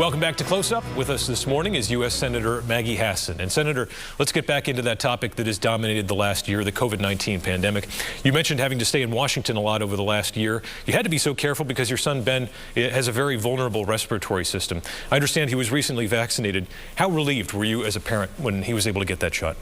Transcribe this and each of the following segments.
Welcome back to Close Up. With us this morning is U.S. Senator Maggie Hassan. And Senator, let's get back into that topic that has dominated the last year, the COVID-19 pandemic. You mentioned having to stay in Washington a lot over the last year. You had to be so careful because your son Ben has a very vulnerable respiratory system. I understand he was recently vaccinated. How relieved were you as a parent when he was able to get that shot?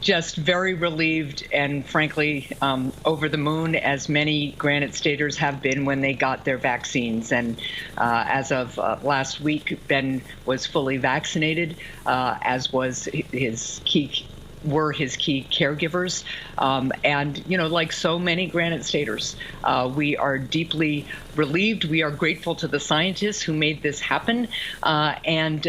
Just very relieved and frankly over the moon, as many Granite Staters have been when they got their vaccines. And as of last week, Ben was fully vaccinated, as was his key caregivers. And, you know, like so many Granite Staters, we are deeply relieved. We are grateful to the scientists who made this happen. And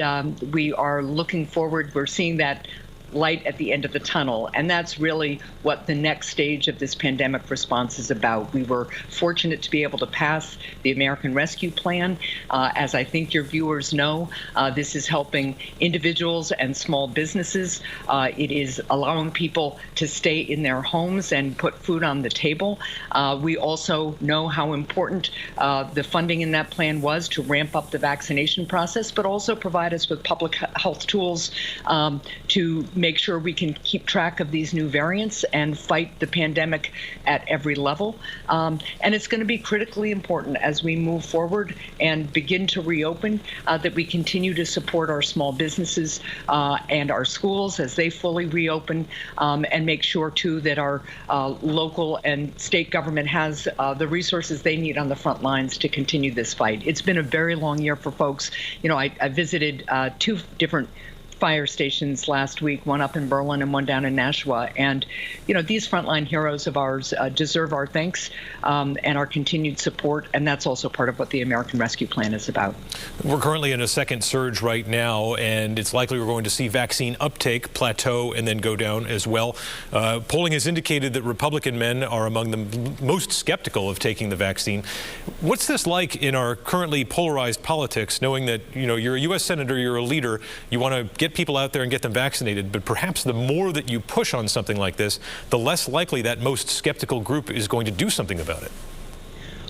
we are looking forward. We're seeing that light at the end of the tunnel. And that's really what the next stage of this pandemic response is about. We were fortunate to be able to pass the American Rescue Plan. As I think your viewers know, this is helping individuals and small businesses. It is allowing people to stay in their homes and put food on the table. We also know how important the funding in that plan was to ramp up the vaccination process, but also provide us with public health tools to make sure we can keep track of these new variants and fight the pandemic at every level. And it's going to be critically important as we move forward and begin to reopen that we continue to support our small businesses and our schools as they fully reopen, and make sure, too, that our local and state government has the resources they need on the front lines to continue this fight. It's been a very long year for folks. You know, I visited two different fire stations last week, one up in Berlin and one down in Nashua. And, you know, these frontline heroes of ours deserve our thanks and our continued support. And that's also part of what the American Rescue Plan is about. We're currently in a second surge right now, and it's likely we're going to see vaccine uptake plateau and then go down as well. Polling has indicated that Republican men are among the most skeptical of taking the vaccine. What's this like in our currently polarized politics, knowing that, you know, you're a U.S. Senator, you're a leader, you want to get people out there and get them vaccinated, but perhaps the more that you push on something like this, the less likely that most skeptical group is going to do something about it?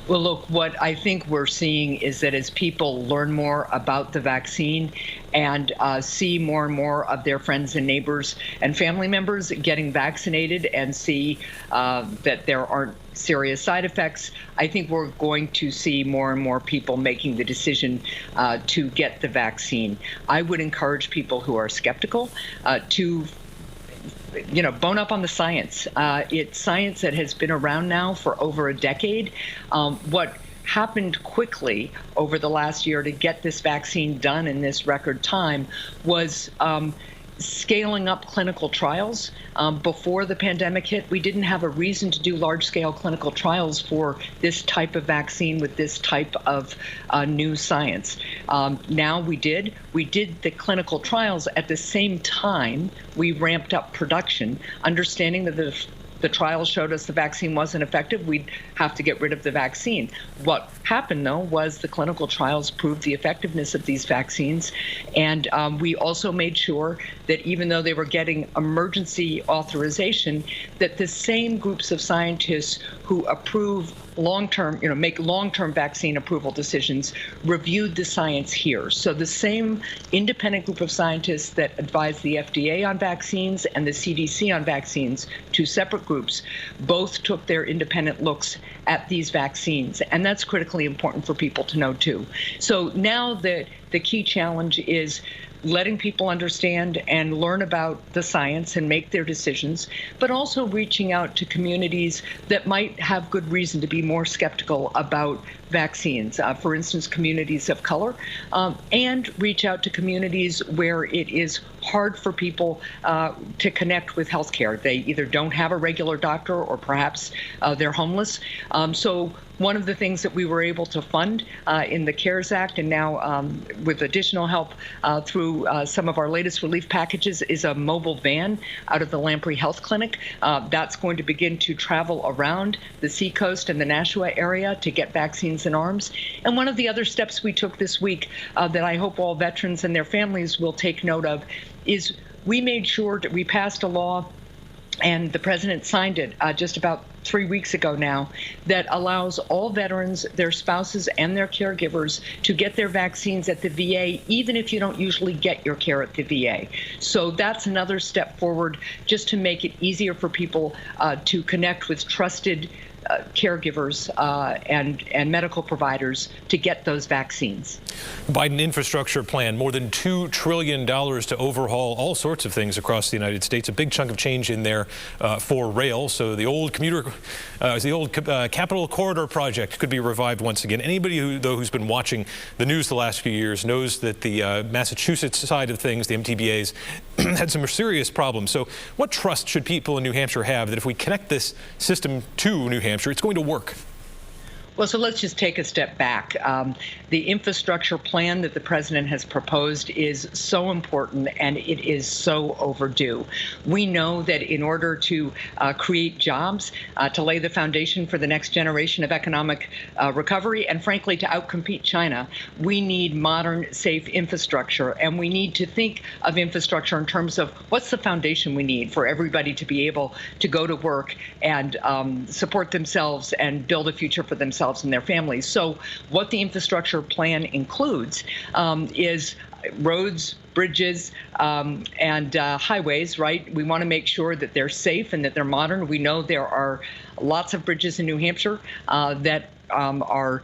Well, look, what I think we're seeing is that as people learn more about the vaccine and see more and more of their friends and neighbors and family members getting vaccinated and see that there aren't serious side effects, I think we're going to see more and more people making the decision to get the vaccine. I would encourage people who are skeptical to bone up on the science. It's science that has been around now for over a decade. What happened quickly over the last year to get this vaccine done in this record time was scaling up clinical trials. Before the pandemic hit, we didn't have a reason to do large-scale clinical trials for this type of vaccine with this type of new science. Now we did. We did the clinical trials at the same time we ramped up production, understanding that the trials showed us the vaccine wasn't effective, we'd have to get rid of the vaccine. What happened, though, was the clinical trials proved the effectiveness of these vaccines. And we also made sure that even though they were getting emergency authorization, that the same groups of scientists who approve long-term, make long-term vaccine approval decisions reviewed the science here. So the same independent group of scientists that advised the FDA on vaccines and the CDC on vaccines, two separate groups, both took their independent looks at these vaccines. And that's critically important for people to know, too. So now the key challenge is letting people understand and learn about the science and make their decisions, but also reaching out to communities that might have good reason to be more skeptical about vaccines. For instance, communities of color, and reach out to communities where it is hard for people to connect with healthcare. They either don't have a regular doctor or perhaps they're homeless. So one of the things that we were able to fund in the CARES Act, and now with additional help through some of our latest relief packages, is a mobile van out of the Lamprey Health Clinic. That's going to begin to travel around the Seacoast and the Nashua area to get vaccines in arms. And one of the other steps we took this week that I hope all veterans and their families will take note of is we made sure that we passed a law, and the president signed it just about 3 weeks ago now, that allows all veterans, their spouses, and their caregivers to get their vaccines at the VA, even if you don't usually get your care at the VA. So that's another step forward just to make it easier for people to connect with trusted caregivers and medical providers to get those vaccines. Biden infrastructure plan, more than $2 trillion to overhaul all sorts of things across the United States. A big chunk of change in there for rail. So the old Capital Corridor project could be revived once again. Anybody who's been watching the news the last few years knows that the Massachusetts side of things, the MTBAs, had some serious problems. So what trust should people in New Hampshire have that if we connect this system to New Hampshire, it's going to work? Well, so let's just take a step back. The infrastructure plan that the president has proposed is so important, and it is so overdue. We know that in order to create jobs, to lay the foundation for the next generation of economic recovery, and frankly, to outcompete China, we need modern, safe infrastructure. And we need to think of infrastructure in terms of what's the foundation we need for everybody to be able to go to work and support themselves and build a future for themselves and their families. So what the infrastructure plan includes is roads, bridges, and highways, right? We want to make sure that they're safe and that they're modern. We know there are lots of bridges in New Hampshire that are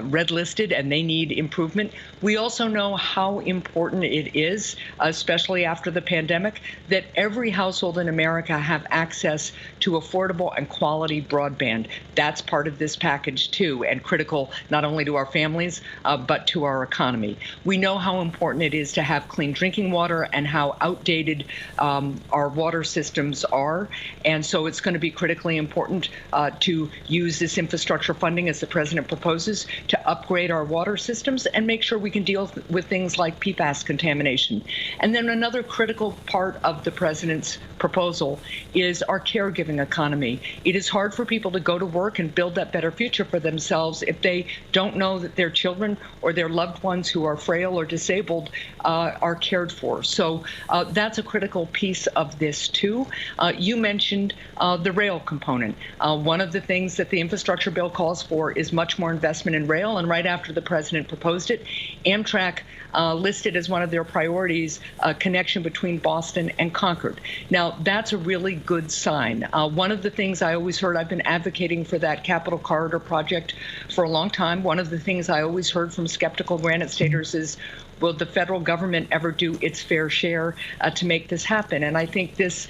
red listed and they need improvement. We also know how important it is, especially after the pandemic, that every household in America have access to affordable and quality broadband. That's part of this package too, and critical not only to our families, but to our economy. We know how important it is to have clean drinking water and how outdated our water systems are. And so it's going to be critically important to use this infrastructure funding, as the president proposes, to upgrade our water systems and make sure we can deal with things like PFAS contamination. And then another critical part of the president's proposal is our caregiving economy. It is hard for people to go to work and build that better future for themselves if they don't know that their children or their loved ones who are frail or disabled are cared for. So that's a critical piece of this too. You mentioned the rail component. One of the things that the infrastructure bill calls for is much more investment in rail, and right after the president proposed it, Amtrak listed as one of their priorities a connection between Boston and Concord. Now, that's a really good sign. One of the things I always heard, I've been advocating for that Capital Corridor project for a long time. One of the things I always heard from skeptical Granite Staters is, will the federal government ever do its fair share to make this happen? And I think this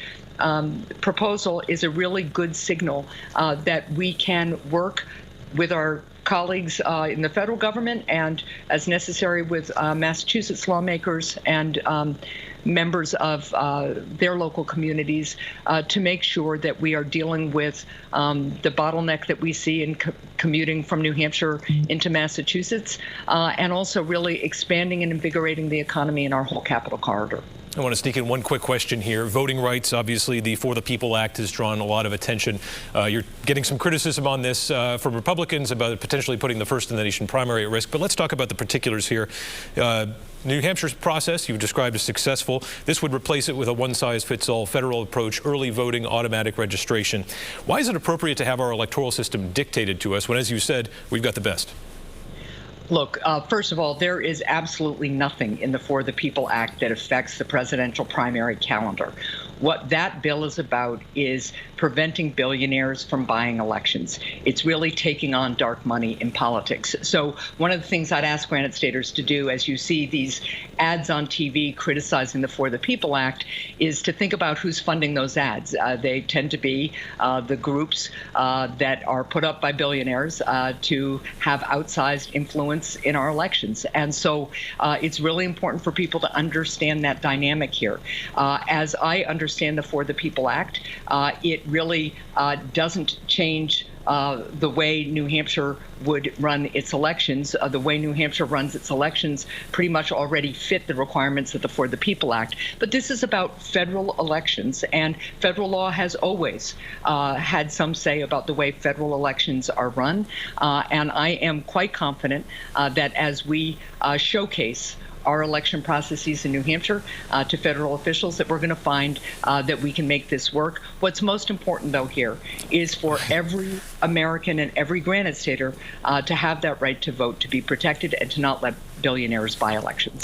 proposal is a really good signal that we can work with our colleagues in the federal government and, as necessary, with Massachusetts lawmakers and members of their local communities to make sure that we are dealing with the bottleneck that we see in commuting from New Hampshire into Massachusetts, and also really expanding and invigorating the economy in our whole Capital Corridor. I want to sneak in one quick question here. Voting rights, obviously, the For the People Act has drawn a lot of attention. You're getting some criticism on this from Republicans about potentially putting the first-in-the-nation primary at risk. But let's talk about the particulars here. New Hampshire's process you've described as successful. This would replace it with a one-size-fits-all federal approach, early voting, automatic registration. Why is it appropriate to have our electoral system dictated to us when, as you said, we've got the best? Look, first of all, there is absolutely nothing in the For the People Act that affects the presidential primary calendar. What that bill is about is preventing billionaires from buying elections. It's really taking on dark money in politics. So one of the things I'd ask Granite Staters to do, as you see these ads on TV criticizing the For the People Act, is to think about who's funding those ads. They tend to be the groups that are put up by billionaires to have outsized influence in our elections. And so it's really important for people to understand that dynamic here. As I understand the For the People Act, it really doesn't change the way New Hampshire would run its elections. The way New Hampshire runs its elections pretty much already fit the requirements of the For the People Act. But this is about federal elections, and federal law has always had some say about the way federal elections are run. And I am quite confident that as we showcase our election processes in New Hampshire to federal officials that we're going to find that we can make this work. What's most important, though, here is for every American and every Granite Stater to have that right to vote, to be protected, and to not let billionaires buy elections.